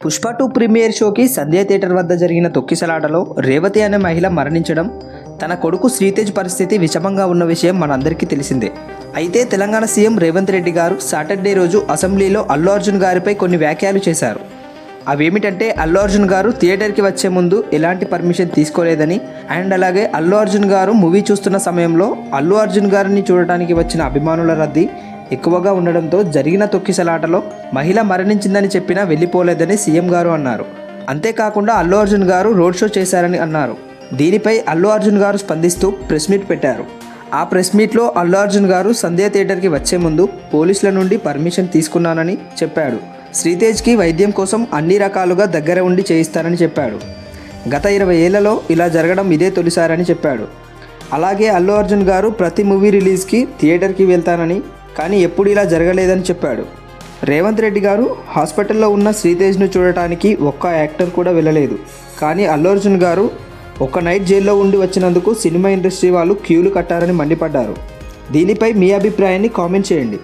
Pushpa 2 premier షోకి సంధ్య theatre వద్ద జరిగిన తొక్కిసలాటలో రేవతి అనే మహిళ మరణించడం, తన కొడుకు శ్రీతేజ్ పరిస్థితి విషమంగా ఉన్న విషయం మనందరికీ తెలిసిందే. అయితే తెలంగాణ సీఎం రేవంత్ రెడ్డి గారు సాటర్డే రోజు అసెంబ్లీలో అల్లు అర్జున్ గారిపై కొన్ని వ్యాఖ్యలు చేశారు. అవేమిటంటే అల్లు అర్జున్ గారు థియేటర్కి వచ్చే ముందు ఎలాంటి పర్మిషన్ తీసుకోలేదని, అండ్ అలాగే అల్లు అర్జున్ గారు మూవీ చూస్తున్న సమయంలో అల్లు అర్జున్ గారిని చూడటానికి వచ్చిన అభిమానుల రద్దీ ఎక్కువగా ఉండడంతో జరిగిన తొక్కిసలాటలో మహిళ మరణించిందని చెప్పినా వెళ్ళిపోలేదని సీఎం గారు అన్నారు. అంతేకాకుండా అల్లు అర్జున్ గారు రోడ్ షో చేశారని అన్నారు. దీనిపై అల్లు అర్జున్ గారు స్పందిస్తూ ప్రెస్ మీట్ పెట్టారు. ఆ ప్రెస్ మీట్లో అల్లు అర్జున్ గారు సంధ్య థియేటర్కి వచ్చే ముందు పోలీసుల నుండి పర్మిషన్ తీసుకున్నానని చెప్పాడు. శ్రీతేజ్కి వైద్యం కోసం అన్ని రకాలుగా దగ్గర ఉండి చేయిస్తానని చెప్పాడు. గత 20 ఏళ్లలో ఇలా జరగడం ఇదే తొలిసారని చెప్పాడు. అలాగే అల్లు అర్జున్ గారు ప్రతి మూవీ రిలీజ్కి థియేటర్కి వెళ్తానని, కానీ ఎప్పుడు ఇలా జరగలేదని చెప్పాడు. రేవంత్ రెడ్డి గారు హాస్పిటల్లో ఉన్న శ్రీతేజ్ను చూడటానికి ఒక్క యాక్టర్ కూడా వెళ్ళలేదు. కానీ అల్లు అర్జున్ గారు ఒక నైట్ జైల్లో ఉండి వచ్చినందుకు సినిమా ఇండస్ట్రీ వాళ్ళు క్యూలు కట్టారని మండిపడ్డారు. దీనిపై మీ అభిప్రాయాన్ని కామెంట్ చేయండి.